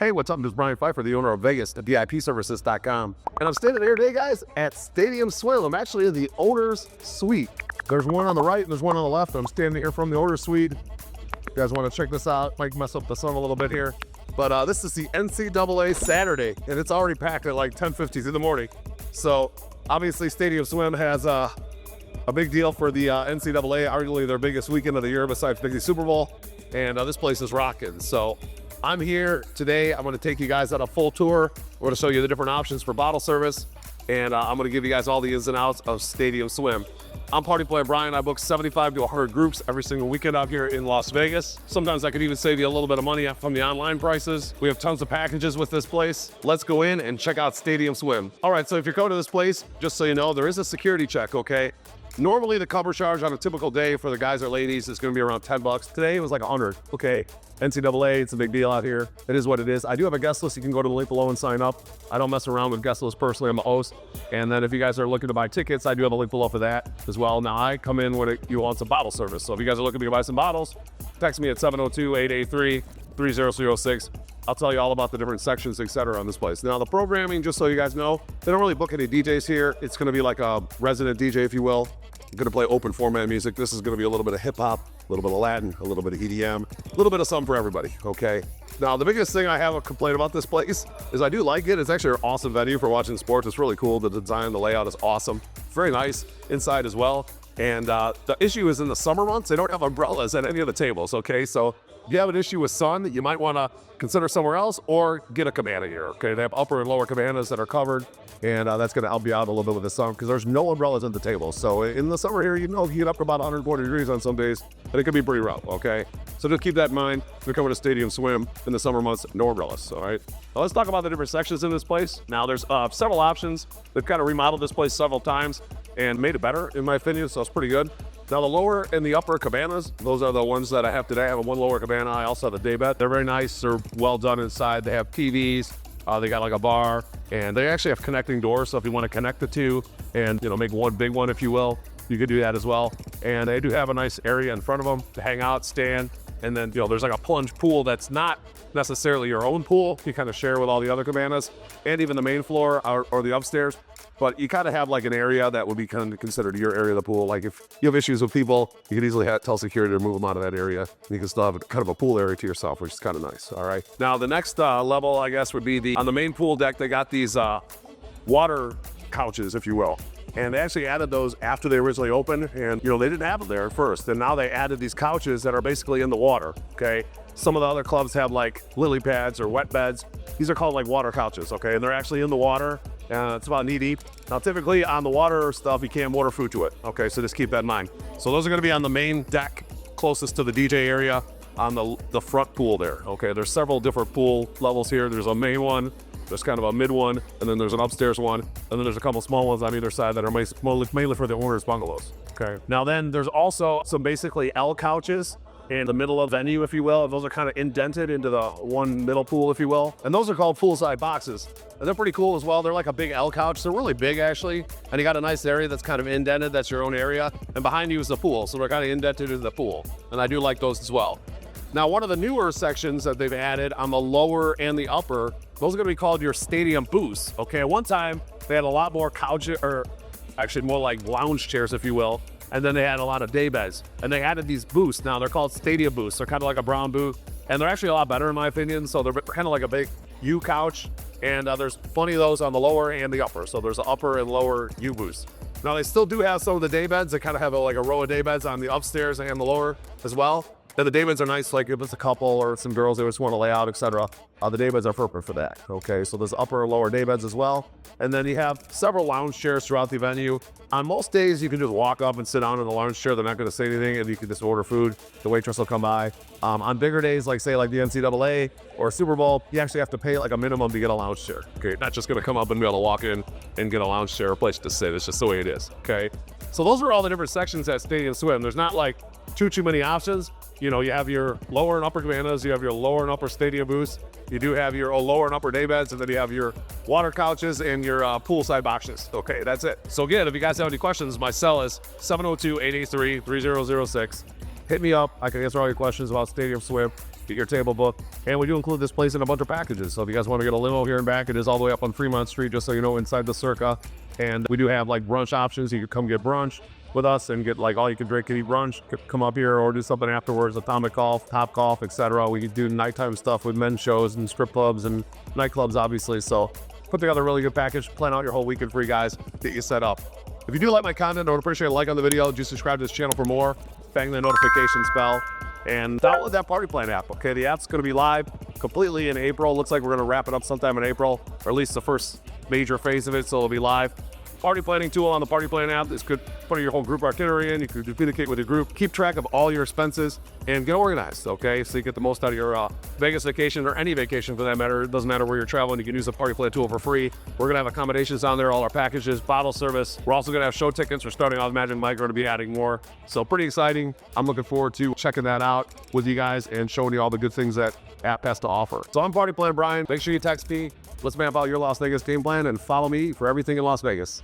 Hey, what's up? This is Brian Pfeiffer, the owner of Vegas at VIPservices.com. And I'm standing here today, guys, at Stadium Swim. I'm actually in the owner's suite. There's one on the right and there's one on the left. I'm standing here from the owner's suite. You guys want to check this out? Might mess up the sun a little bit here. But this is the NCAA Saturday, and it's already packed at like 10:50 in the morning. So obviously Stadium Swim has a big deal for the NCAA, arguably their biggest weekend of the year besides the Super Bowl. And this place is rocking. So I'm here today. I'm going to take you guys on a full tour. We're going to show you the different options for bottle service. And I'm going to give you guys all the ins and outs of Stadium Swim. I'm Party Player Brian. I book 75 to 100 groups every single weekend out here in Las Vegas. Sometimes I could even save you a little bit of money from the online prices. We have tons of packages with this place. Let's go in and check out Stadium Swim. All right, so if you're going to this place, just so you know, there is a security check, okay? Normally the cover charge on a typical day for the guys or ladies is going to be around 10 bucks. Today it was like 100. Okay, NCAA, it's a big deal out here. It is what it is. I do have a guest list. You can go to the link below and sign up. I don't mess around with guest lists personally. I'm the host. And then if you guys are looking to buy tickets, I do have a link below for that as well. Now I come in when you want some bottle service. So if you guys are looking to buy some bottles, text me at 702-883-3006. I'll tell you all about the different sections, etc. on this place. Now the programming, just so you guys know, they don't really book any DJs here. It's going to be like a resident DJ, if you will. I'm going to play open format music. This is going to be a little bit of hip hop, a little bit of Latin, a little bit of EDM, a little bit of something for everybody, okay? Now, the biggest thing I have a complaint about this place is I do like it. It's actually an awesome venue for watching sports. It's really cool. The design, the layout is awesome. Very nice inside as well. And the issue is in the summer months, they don't have umbrellas at any of the tables, okay? So if you have an issue with sun, you might want to consider somewhere else or get a cabana here, okay? They have upper and lower cabanas that are covered, and that's going to help you out a little bit with the sun because there's no umbrellas at the table. So in the summer here, you know, you get up to about 140 degrees on some days, and it could be pretty rough, okay? So just keep that in mind. We're coming to Stadium Swim in the summer months, no umbrellas, all right? Now let's talk about the different sections in this place. Now there's several options. They've kind of remodeled this place several times and made it better, in my opinion, so it's pretty good. Now the lower and the upper cabanas, those are the ones that I have today. I have one lower cabana. I also have a day bed. They're very nice. They're well done inside. They have TVs. They got like a bar, and they actually have connecting doors. So if you want to connect the two and, you know, make one big one, if you will, you could do that as well. And they do have a nice area in front of them to hang out, stand, and then, you know, there's like a plunge pool that's not necessarily your own pool. You kind of share with all the other cabanas and even the main floor or the upstairs. But you kind of have like an area that would be kind of considered your area of the pool. Like if you have issues with people, you can easily tell security to move them out of that area. You can still have kind of a pool area to yourself, which is kind of nice. All right. Now the next level, I guess, would be on the main pool deck. They got these water couches, if you will. And they actually added those after they originally opened. And, you know, they didn't have them there at first. And now they added these couches that are basically in the water, okay? Some of the other clubs have like lily pads or wet beds. These are called like water couches, okay? And they're actually in the water. It's about knee deep. Now, typically on the water stuff, you can't water food to it, okay? So just keep that in mind. So those are gonna be on the main deck closest to the DJ area on the front pool there, okay? There's several different pool levels here. There's a main one, there's kind of a mid one, and then there's an upstairs one, and then there's a couple small ones on either side that are mainly for the owner's bungalows, okay? Now then, there's also some basically L couches in the middle of the venue, if you will. Those are kind of indented into the one middle pool, if you will. And those are called poolside boxes. And they're pretty cool as well. They're like a big L couch. They're really big, actually. And you got a nice area that's kind of indented. That's your own area. And behind you is the pool. So they're kind of indented into the pool. And I do like those as well. Now, one of the newer sections that they've added on the lower and the upper, those are going to be called your stadium booths. Okay, at one time, they had a lot more couches, or actually more like lounge chairs, if you will. And then they had a lot of day beds. And they added these booths. Now they're called stadium booths. They're kind of like a brown booth. And they're actually a lot better in my opinion. So they're kind of like a big U couch. And there's plenty of those on the lower and the upper. So there's an upper and lower U booths. Now they still do have some of the day beds. They kind of have like a row of day beds on the upstairs and the lower as well. And the day beds are nice, like if it's a couple or some girls they just want to lay out, etc. The day beds are perfect for that, okay? So there's upper and lower day beds as well. And then you have several lounge chairs throughout the venue. On most days, you can just walk up and sit down in the lounge chair. They're not going to say anything, and you can just order food. The waitress will come by. On bigger days, like say like the NCAA or Super Bowl, you actually have to pay like a minimum to get a lounge chair, okay? Not just going to come up and be able to walk in and get a lounge chair, a place to sit. It's just the way it is, okay? So those are all the different sections at Stadium Swim. There's not like too many options. You know, you have your lower and upper cabanas, you have your lower and upper stadium booths, you do have your lower and upper day beds, and then you have your water couches and your poolside boxes. Okay, that's it. So again, if you guys have any questions, my cell is 702-883-3006. Hit me up. I can answer all your questions about Stadium Swim. get your table booked. And we do include this place in a bunch of packages. So if you guys want to get a limo here and back, it is all the way up on Fremont Street, just so you know, inside the Circa. And we do have like brunch options. You can come get brunch with us and get like all you can drink and eat brunch. Come up here or do something afterwards, atomic golf, top golf, etc. We can do nighttime stuff with men's shows and strip clubs and nightclubs, obviously. So put together a really good package, plan out your whole weekend for you guys, get you set up. If you do like my content, I would appreciate a like on the video. Do subscribe to this channel for more. Bang the notifications bell and download that Party Plan app. Okay, the app's going to be live completely in April. Looks like we're going to wrap it up sometime in April, or at least the first major phase of it, so it'll be live. Party planning tool on the Party Plan app. This could put your whole group itinerary in. You can communicate with your group, keep track of all your expenses, and get organized, okay? So you get the most out of your Vegas vacation, or any vacation for that matter. It doesn't matter where you're traveling. You can use the Party Plan tool for free. We're going to have accommodations on there, all our packages, bottle service. We're also going to have show tickets. We're starting off Magic Mike. We're going to be adding more. So pretty exciting. I'm looking forward to checking that out with you guys and showing you all the good things that app has to offer. So I'm Party Plan Brian. Make sure you text me. Let's map out your Las Vegas game plan and follow me for everything in Las Vegas.